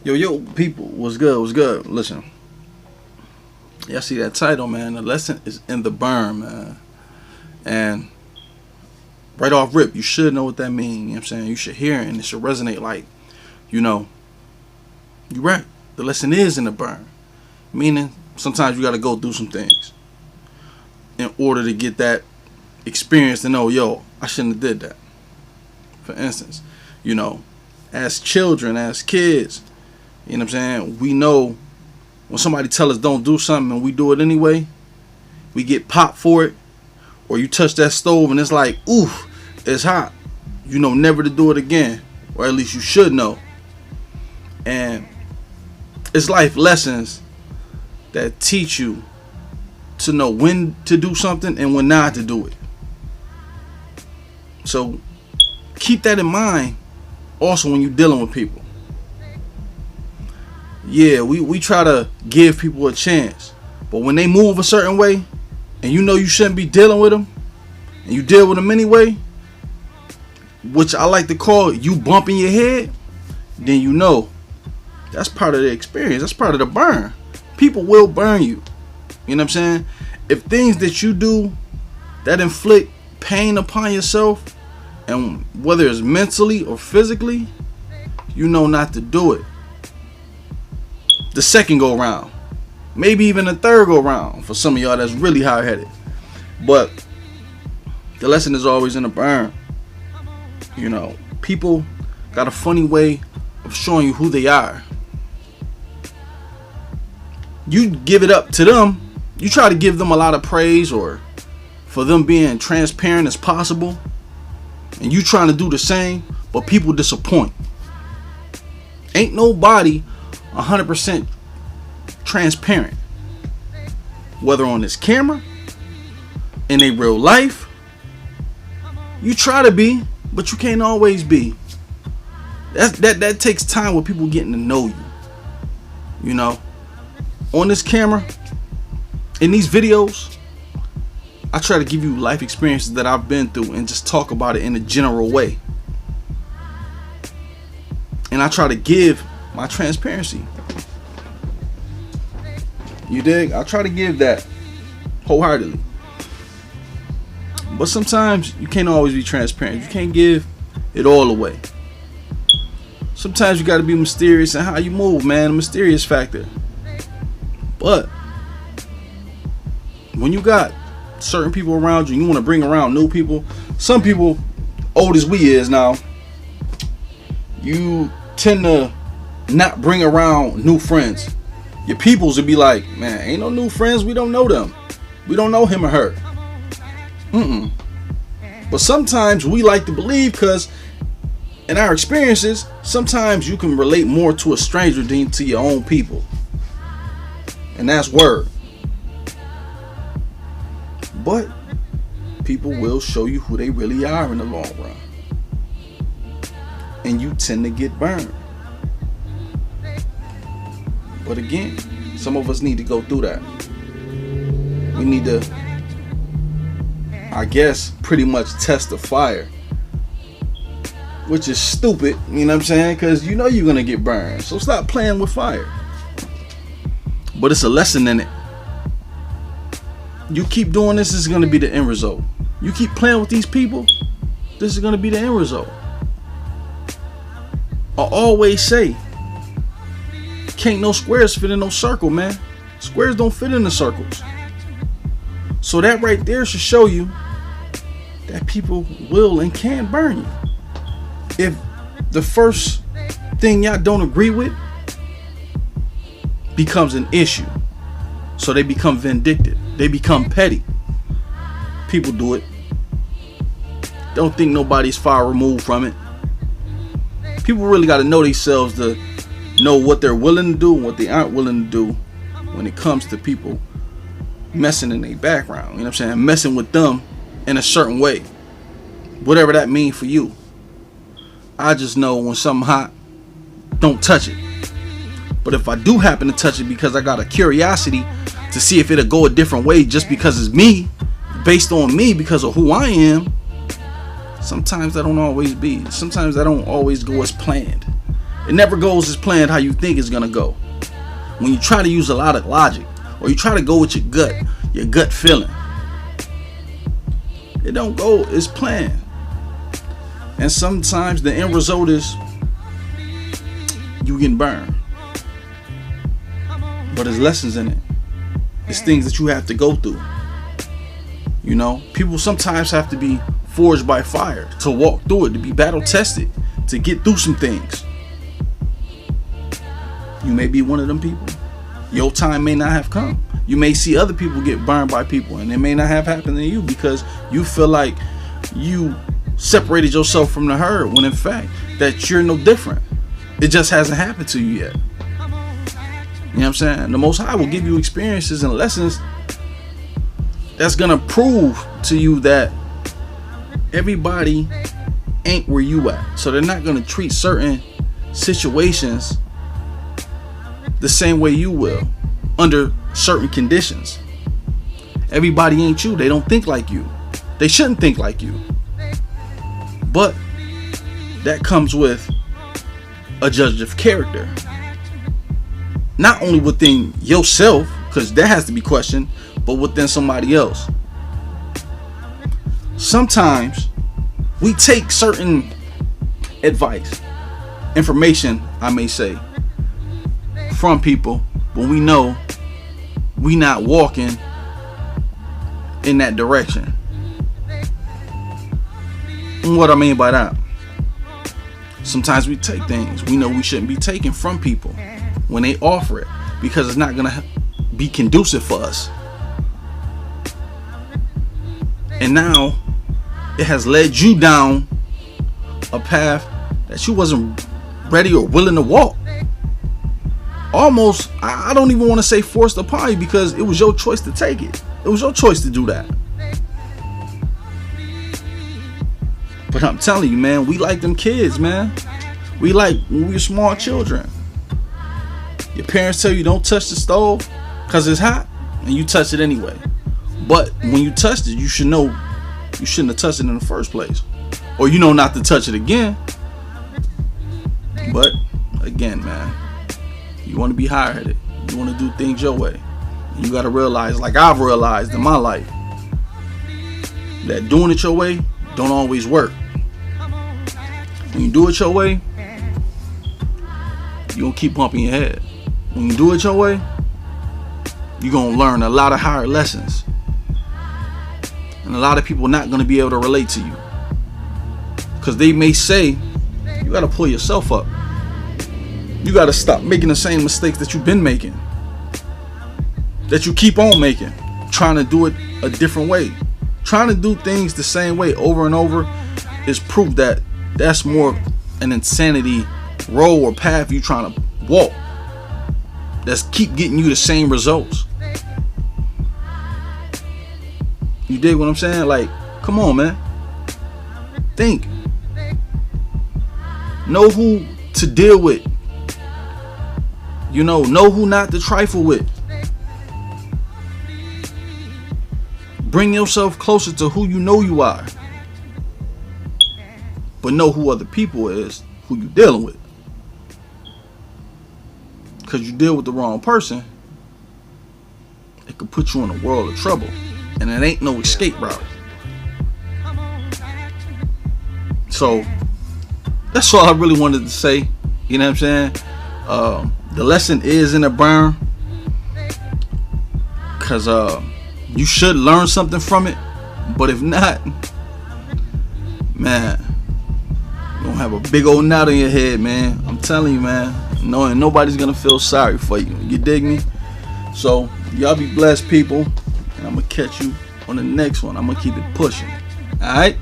Yo, people, what's good? What's good? Listen, y'all see that title, man? The lesson is in the burn, man. And right off rip, you should know what that means. You know what I'm saying? You should hear it and it should resonate like, you know, you're right. The lesson is in the burn. Meaning, sometimes you got to go through some things in order to get that experience to know, yo, I shouldn't have did that. For instance, you know, as children, as kids, you know what I'm saying? We know when somebody tell us don't do something and we do it anyway, we get popped for it. Or you touch that stove and it's like, ooh, it's hot. You know never to do it again. Or at least you should know. And it's life lessons that teach you to know when to do something and when not to do it. So keep that in mind also when you're dealing with people. Yeah, we try to give people a chance. But when they move a certain way and you know you shouldn't be dealing with them and you deal with them anyway, which I like to call you bumping your head, then you know that's part of the experience. That's part of the burn. People will burn you. You know what I'm saying? If things that you do that inflict pain upon yourself, and whether it's mentally or physically, you know not to do it. The second go round, maybe even the third go round for some of y'all that's really hard headed. But the lesson is always in the burn. You know, people got a funny way of showing you who they are. You give it up to them. You try to give them a lot of praise or for them being transparent as possible. And you trying to do the same, but people disappoint. Ain't nobody 100% transparent. Whether on this camera, in a real life. You try to be, but you can't always be. That takes time with people getting to know you. You know, on this camera, in these videos, I try to give you life experiences that I've been through and just talk about it in a general way. And I try to give my transparency. You dig? I try to give that wholeheartedly. But sometimes you can't always be transparent. You can't give it all away. Sometimes you got to be mysterious in how you move, man. The mysterious factor. But when you got certain people around you, you want to bring around new people. Some people, old as we is now, you tend to not bring around new friends. Your peoples would be like, man, ain't no new friends. We don't know them. We don't know him or her. But sometimes we like to believe, because in our experiences, sometimes you can relate more to a stranger than to your own people. And that's word. But people will show you who they really are in the long run. And you tend to get burned. But again, some of us need to go through that. We need to, I guess, pretty much test the fire. Which is stupid, you know what I'm saying? Because you know you're going to get burned. So stop playing with fire. But it's a lesson in it. You keep doing this, is going to be the end result. You keep playing with these people, this is going to be the end result. I always say, can't no squares fit in no circle, man. Squares don't fit in the circles. So that right there should show you that people will and can burn you. If the first thing y'all don't agree with becomes an issue, so they become vindictive, they become petty. People do it. Don't think nobody's far removed from it. People really got to know themselves to know what they're willing to do and what they aren't willing to do when it comes to people messing in their background. You know what I'm saying? Messing with them in a certain way. Whatever that means for you. I just know when something hot, don't touch it. But if I do happen to touch it because I got a curiosity to see if it'll go a different way just because it's me, based on me, because of who I am, sometimes that don't always be. Sometimes that don't always go as planned. It never goes as planned how you think it's gonna go. When you try to use a lot of logic, or you try to go with your gut feeling, it don't go as planned. And sometimes the end result is you getting burned. But there's lessons in it. It's things that you have to go through. You know, people sometimes have to be forged by fire to walk through it, to be battle tested, to get through some things. You may be one of them people. Your time may not have come. You may see other people get burned by people, and it may not have happened to you because you feel like you separated yourself from the herd, when in fact that you're no different. It just hasn't happened to you yet. You know what I'm saying? The Most High will give you experiences and lessons that's gonna prove to you that everybody ain't where you at. So they're not gonna treat certain situations the same way you will under certain conditions. Everybody ain't you. They don't think like you. They shouldn't think like you. But that comes with a judge of character. Not only within yourself, because that has to be questioned, but within somebody else. Sometimes we take certain advice, information, I may say, from people when we know we not walking in that direction. And what I mean by that, sometimes we take things we know we shouldn't be taking from people when they offer it, because it's not gonna be conducive for us. And now it has led you down a path that you wasn't ready or willing to walk. Almost, I don't even want to say forced upon you, because it was your choice to take it. It was your choice to do that. But I'm telling you, man, we like them kids, man. We like when we were small children. Your parents tell you don't touch the stove because it's hot, and you touch it anyway. But when you touched it, you should know you shouldn't have touched it in the first place. Or you know not to touch it again. But again, man, you want to be higher-headed. You want to do things your way. You got to realize, like I've realized in my life, that doing it your way don't always work. When you do it your way, you're going to keep pumping your head. When you do it your way, you're going to learn a lot of higher lessons. And a lot of people are not going to be able to relate to you. Because they may say, you got to pull yourself up. You got to stop making the same mistakes that you've been making. That you keep on making. Trying to do it a different way. Trying to do things the same way over and over is proof that that's more an insanity road or path you trying to walk. That's keep getting you the same results. You dig what I'm saying? Like, come on, man. Think. Know who to deal with. You know who not to trifle with. Bring yourself closer to who you know you are. But know who other people is, who you dealing with. Because you deal with the wrong person, it could put you in a world of trouble. And it ain't no escape route. So, that's all I really wanted to say. You know what I'm saying? The lesson is in the burn. Because you should learn something from it. But if not, man, you're going to have a big old knot on your head, man. I'm telling you, man. Knowing nobody's going to feel sorry for you. You dig me? So, y'all be blessed, people. And I'm going to catch you on the next one. I'm going to keep it pushing. Alright?